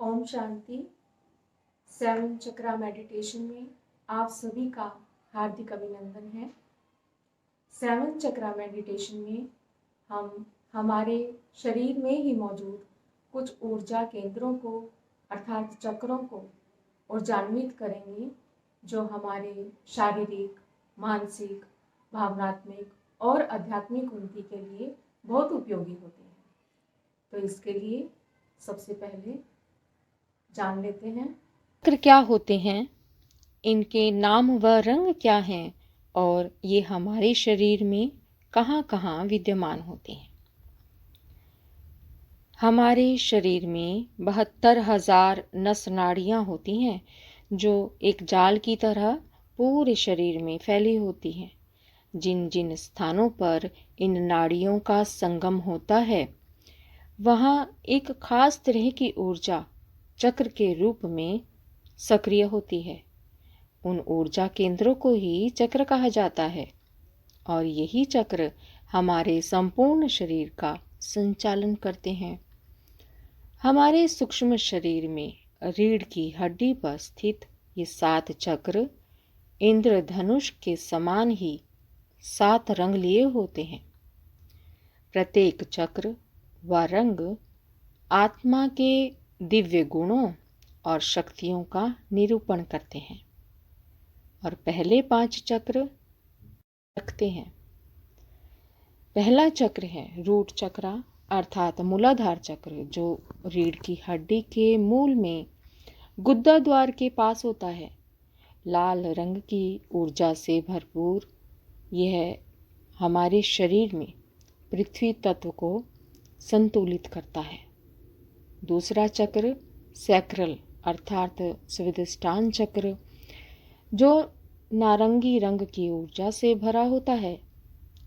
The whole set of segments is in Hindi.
ओम शांति। सेवन चक्रा मेडिटेशन में आप सभी का हार्दिक अभिनंदन है। सेवन चक्रा मेडिटेशन में हम हमारे शरीर में ही मौजूद कुछ ऊर्जा केंद्रों को अर्थात चक्रों को ऊर्जान्वित करेंगे, जो हमारे शारीरिक, मानसिक, भावनात्मक और आध्यात्मिक उन्नति के लिए बहुत उपयोगी होते हैं। तो इसके लिए सबसे पहले जान लेते हैं चक्र क्या होते हैं, इनके नाम व रंग क्या हैं और ये हमारे शरीर में कहाँ कहाँ विद्यमान होते हैं। हमारे शरीर में 72,000 नस नाड़ियाँ होती हैं, जो एक जाल की तरह पूरे शरीर में फैली होती हैं। जिन जिन स्थानों पर इन नाड़ियों का संगम होता है, वहाँ एक खास तरह की ऊर्जा चक्र के रूप में सक्रिय होती है। उन ऊर्जा केंद्रों को ही चक्र कहा जाता है और यही चक्र हमारे संपूर्ण शरीर का संचालन करते हैं। हमारे सूक्ष्म शरीर में रीढ़ की हड्डी पर स्थित ये 7 चक्र इंद्रधनुष के समान ही 7 रंग लिए होते हैं। प्रत्येक चक्र व रंग आत्मा के दिव्य गुणों और शक्तियों का निरूपण करते हैं। और पहले 5 चक्र रखते हैं। पहला चक्र है रूट चक्र अर्थात मूलाधार चक्र, जो रीढ़ की हड्डी के मूल में गुद्दा द्वार के पास होता है। लाल रंग की ऊर्जा से भरपूर यह हमारे शरीर में पृथ्वी तत्व को संतुलित करता है। दूसरा चक्र सैक्रल अर्थात स्वादिष्ठान चक्र, जो नारंगी रंग की ऊर्जा से भरा होता है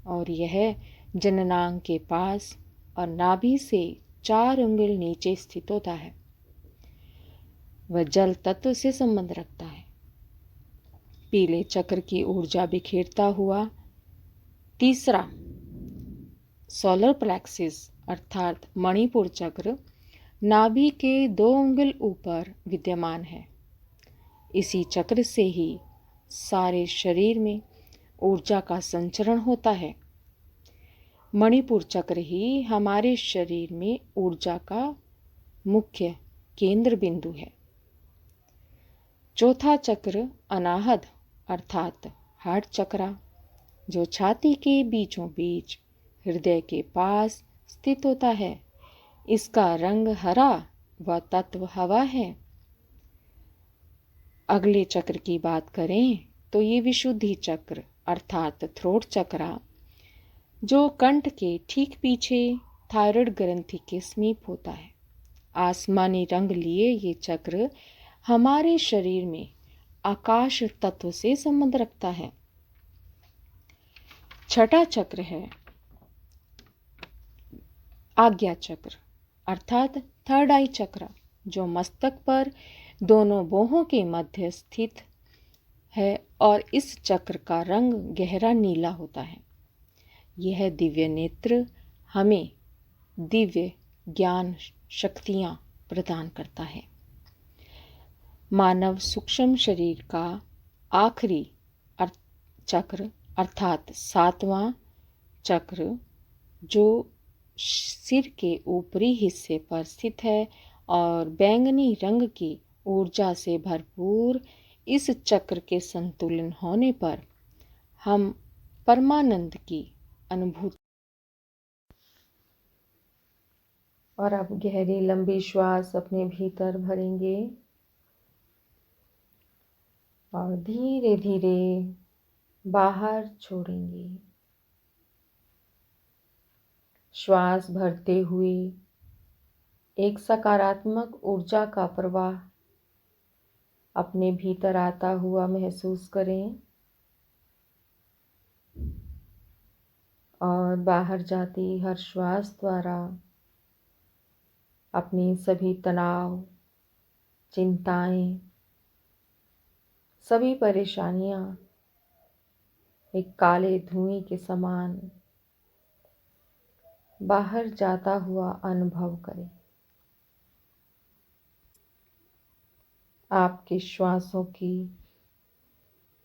और यह जननांग के पास और नाभि से 4 उंगल नीचे स्थित होता है। वह जल तत्व से संबंध रखता है। पीले चक्र की ऊर्जा बिखेरता हुआ तीसरा सोलर प्लेक्सिस अर्थात मणिपुर चक्र नाभि के 2 उंगल ऊपर विद्यमान है। इसी चक्र से ही सारे शरीर में ऊर्जा का संचरण होता है। मणिपुर चक्र ही हमारे शरीर में ऊर्जा का मुख्य केंद्र बिंदु है। चौथा चक्र अनाहत अर्थात हार्ट चक्र, जो छाती के बीचों बीच हृदय के पास स्थित होता है। इसका रंग हरा व तत्व हवा है। अगले चक्र की बात करें तो ये विशुद्धि चक्र अर्थात थ्रोट चक्र, जो कंठ के ठीक पीछे थायराइड ग्रंथि के समीप होता है। आसमानी रंग लिए ये चक्र हमारे शरीर में आकाश तत्व से संबंध रखता है। छठा चक्र है आज्ञा चक्र अर्थात थर्ड आई चक्र, जो मस्तक पर दोनों बाहों के मध्य स्थित है और इस चक्र का रंग गहरा नीला होता है। यह दिव्य नेत्र हमें दिव्य ज्ञान शक्तियां प्रदान करता है। मानव सूक्ष्म शरीर का आखिरी चक्र अर्थात 7वां चक्र, जो सिर के ऊपरी हिस्से पर स्थित है और बैंगनी रंग की ऊर्जा से भरपूर इस चक्र के संतुलन होने पर हम परमानंद की अनुभूति। और अब गहरी लंबी श्वास अपने भीतर भरेंगे और धीरे धीरे बाहर छोड़ेंगे। श्वास भरते हुए एक सकारात्मक ऊर्जा का प्रवाह अपने भीतर आता हुआ महसूस करें और बाहर जाती हर श्वास द्वारा अपनी सभी तनाव, चिंताएं, सभी परेशानियां एक काले धुएं के समान बाहर जाता हुआ अनुभव करें। आपके श्वासों की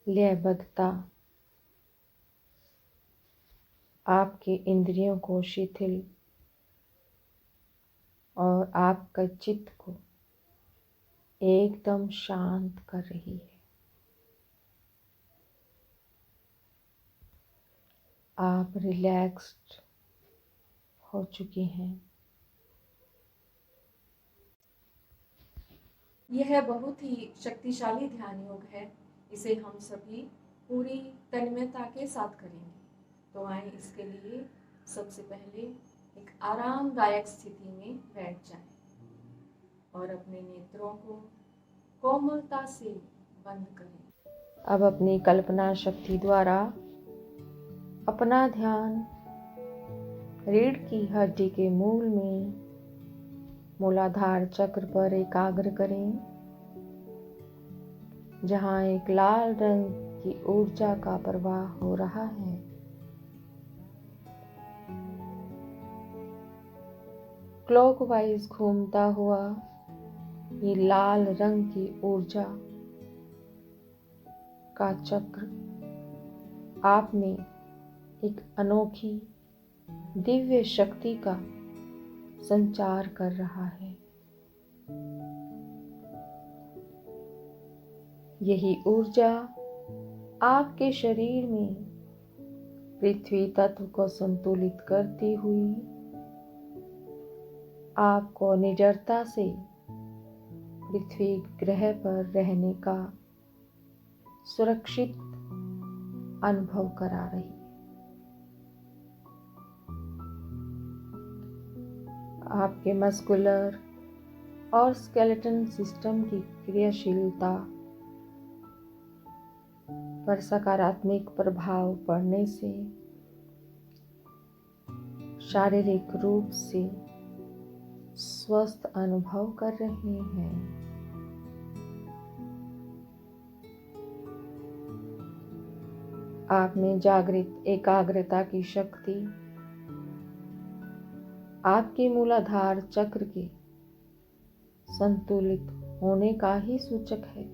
लयबद्धता आपके इंद्रियों को शिथिल और आपका चित्त को एकदम शांत कर रही है। आप रिलैक्स्ड हो चुकी हैं। यह बहुत ही शक्तिशाली ध्यान योग है। इसे हम सभी पूरी तन्मयता के साथ करेंगे। तो आए इसके लिए सबसे पहले एक आरामदायक स्थिति में बैठ जाएं और अपने नेत्रों को कोमलता से बंद करें। अब अपनी कल्पना शक्ति द्वारा अपना ध्यान रीढ़ की हड्डी के मूल में मूलाधार चक्र पर एकाग्र करें, जहाँ एक लाल रंग की ऊर्जा का प्रवाह हो रहा है। क्लॉकवाइज घूमता हुआ ये लाल रंग की ऊर्जा का चक्र आप में एक अनोखी दिव्य शक्ति का संचार कर रहा है। यही ऊर्जा आपके शरीर में पृथ्वी तत्व को संतुलित करती हुई आपको निडरता से पृथ्वी ग्रह पर रहने का सुरक्षित अनुभव करा रही है। आपके मस्कुलर और स्केलेटन सिस्टम की क्रियाशीलता पर सकारात्मक प्रभाव पड़ने से शारीरिक रूप से स्वस्थ अनुभव कर रहे हैं। आप में जागृत एकाग्रता की शक्ति आपके मूलाधार चक्र के संतुलित होने का ही सूचक है।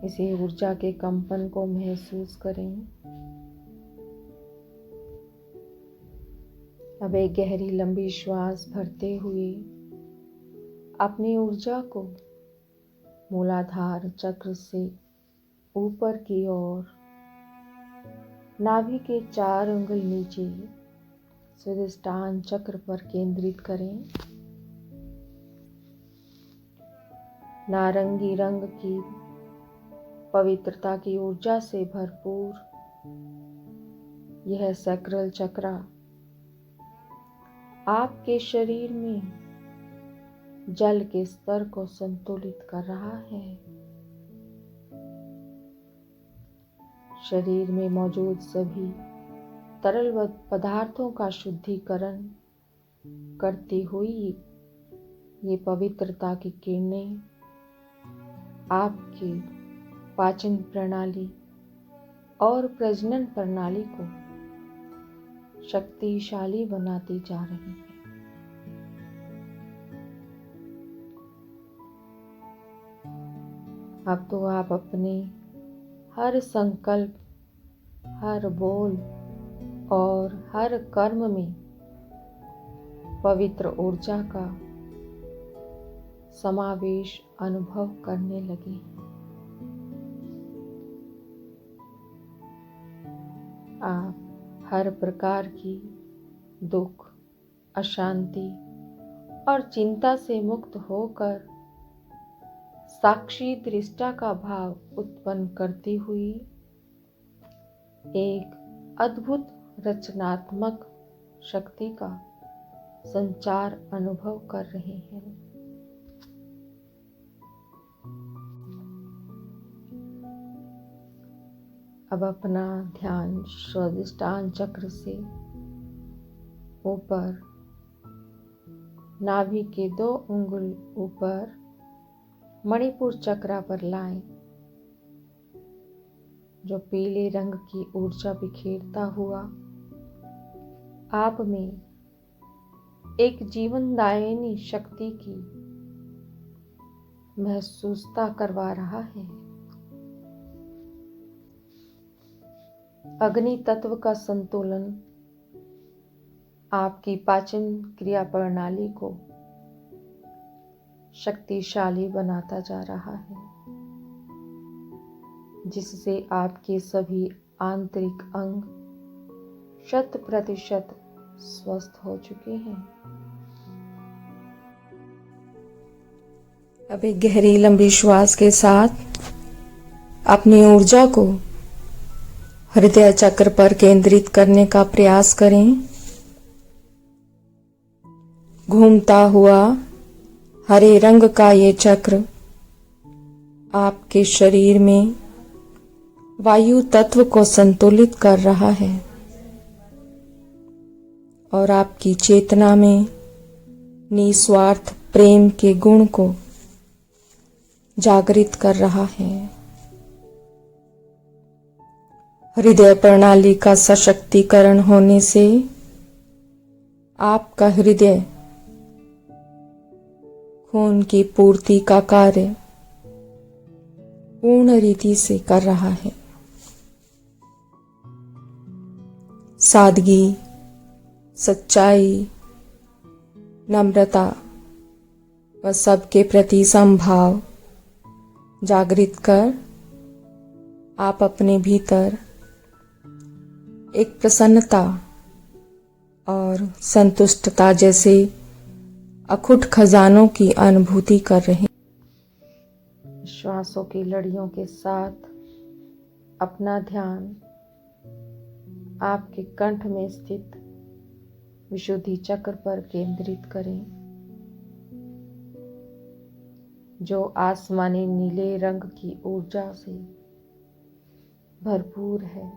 इसी ऊर्जा के कंपन को महसूस करें। अब एक गहरी लंबी श्वास भरते हुए अपनी ऊर्जा को मूलाधार चक्र से ऊपर की ओर नाभि के 4 अंगुल नीचे स्वादिष्टान चक्र पर केंद्रित करें। नारंगी रंग की पवित्रता की ऊर्जा से भरपूर यह सैक्रल चक्र आपके शरीर में जल के स्तर को संतुलित कर रहा है। शरीर में मौजूद सभी तरल पदार्थों का शुद्धिकरण करती हुई ये पवित्रता की किरणें आपकी पाचन प्रणाली और प्रजनन प्रणाली को शक्तिशाली बनाती जा रही है। अब तो आप अपने हर संकल्प, हर बोल और हर कर्म में पवित्र ऊर्जा का समावेश अनुभव करने लगे हैं। आप हर प्रकार की दुख, अशांति और चिंता से मुक्त होकर साक्षी दृष्टा का भाव उत्पन्न करती हुई एक अद्भुत रचनात्मक शक्ति का संचार अनुभव कर रहे हैं। अब अपना ध्यान स्वादिष्टान चक्र से ऊपर नाभि के 2 अंगुल ऊपर मणिपुर चक्र पर लाएं, जो पीले रंग की ऊर्जा बिखेरता हुआ आप में एक जीवनदायिनी शक्ति की महसूसता करवा रहा है। अग्नि तत्व का संतुलन आपकी पाचन क्रिया प्रणाली को शक्तिशाली बनाता जा रहा है, जिससे आपके सभी आंतरिक अंग 100% स्वस्थ हो चुके हैं। अब एक गहरी लंबी श्वास के साथ अपनी ऊर्जा को हृदय चक्र पर केंद्रित करने का प्रयास करें। घूमता हुआ हरे रंग का ये चक्र आपके शरीर में वायु तत्व को संतुलित कर रहा है और आपकी चेतना में निस्वार्थ प्रेम के गुण को जागृत कर रहा है। हृदय प्रणाली का सशक्तिकरण होने से आपका हृदय खून की पूर्ति का कार्य पूर्ण रीति से कर रहा है। सादगी, सच्चाई, नम्रता व सबके प्रति समभाव जागृत कर आप अपने भीतर एक प्रसन्नता और संतुष्टता जैसे अखुट खजानों की अनुभूति कर रहे हैं। श्वासों की लड़ियों के साथ अपना ध्यान आपके कंठ में स्थित विशुद्धि चक्र पर केंद्रित करें, जो आसमानी नीले रंग की ऊर्जा से भरपूर है।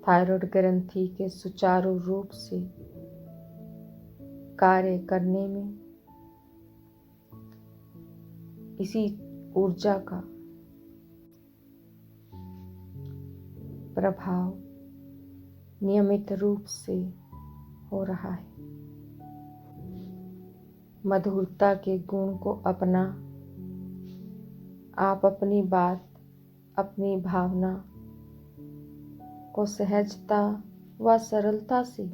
थायराइड ग्रंथि के सुचारू रूप से कार्य करने में इसी ऊर्जा का प्रभाव नियमित रूप से हो रहा है। मधुरता के गुण को अपना आप अपनी बात, अपनी भावना को सहजता व सरलता से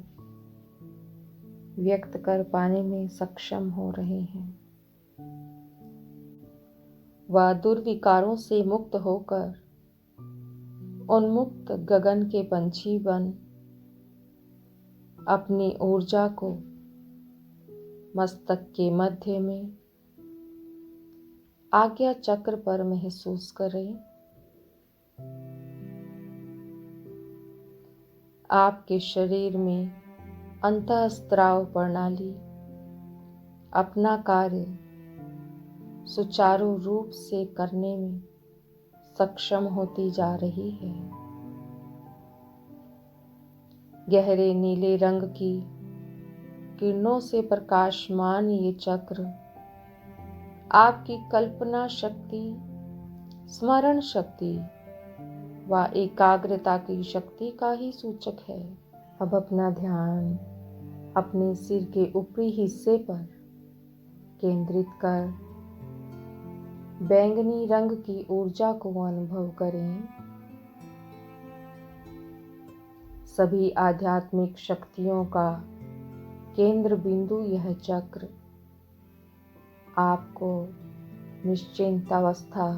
व्यक्त कर पाने में सक्षम हो रहे हैं। वह दुर्विकारों से मुक्त होकर उन्मुक्त गगन के पंछी बन अपनी ऊर्जा को मस्तक के मध्य में आज्ञा चक्र पर महसूस करें। आपके शरीर में अंतःस्त्राव प्रणाली अपना कार्य सुचारू रूप से करने में सक्षम होती जा रही है। गहरे नीले रंग की किरणों से प्रकाशमान ये चक्र आपकी कल्पना शक्ति, स्मरण शक्ति व एकाग्रता की शक्ति का ही सूचक है। अब अपना ध्यान अपने सिर के ऊपरी हिस्से पर केंद्रित कर बैंगनी रंग की ऊर्जा को अनुभव करें। सभी आध्यात्मिक शक्तियों का केंद्र बिंदु यह चक्र आपको निश्चिंत अवस्था,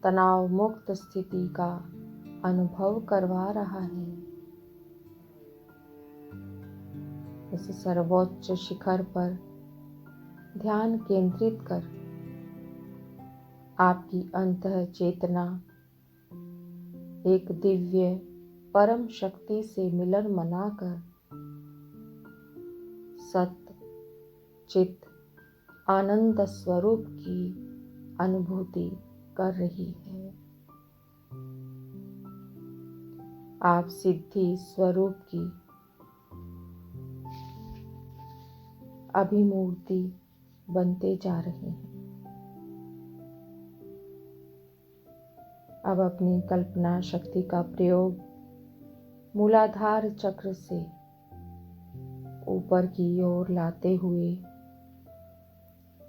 तनाव मुक्त स्थिति का अनुभव करवा रहा है। इस सर्वोच्च शिखर पर ध्यान केंद्रित कर आपकी अंतः चेतना एक दिव्य परम शक्ति से मिलन मनाकर सत चित आनंद स्वरूप की अनुभूति कर रही है। आप सिद्धि स्वरूप की अभिमूर्ति बनते जा रहे हैं। अब अपनी कल्पना शक्ति का प्रयोग मूलाधार चक्र से ऊपर की ओर लाते हुए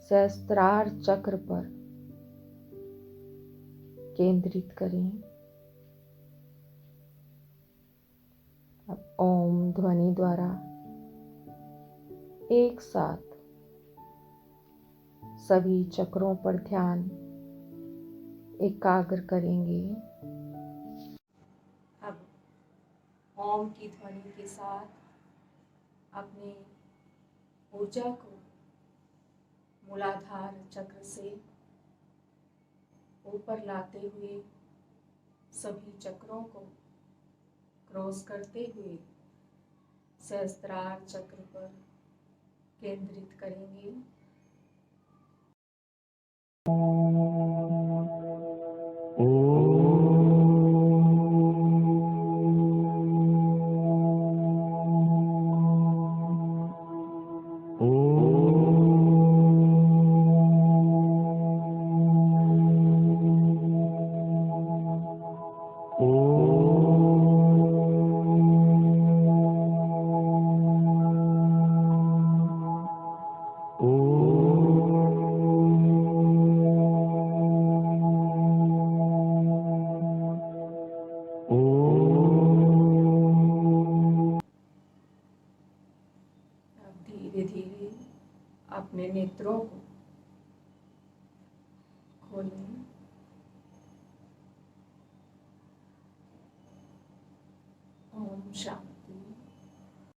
सहस्त्रार चक्र पर केंद्रित करें। अब ओम ध्वनि द्वारा एक साथ सभी चक्रों पर ध्यान एकाग्र करेंगे। अब ओम की ध्वनि के साथ अपने ऊर्जा को मूलाधार चक्र से ऊपर लाते हुए सभी चक्रों को क्रॉस करते हुए सहस्त्रार चक्र पर केंद्रित करेंगे। अब धीरे धीरे अपने नेत्रों को खोलें। ओम शांति।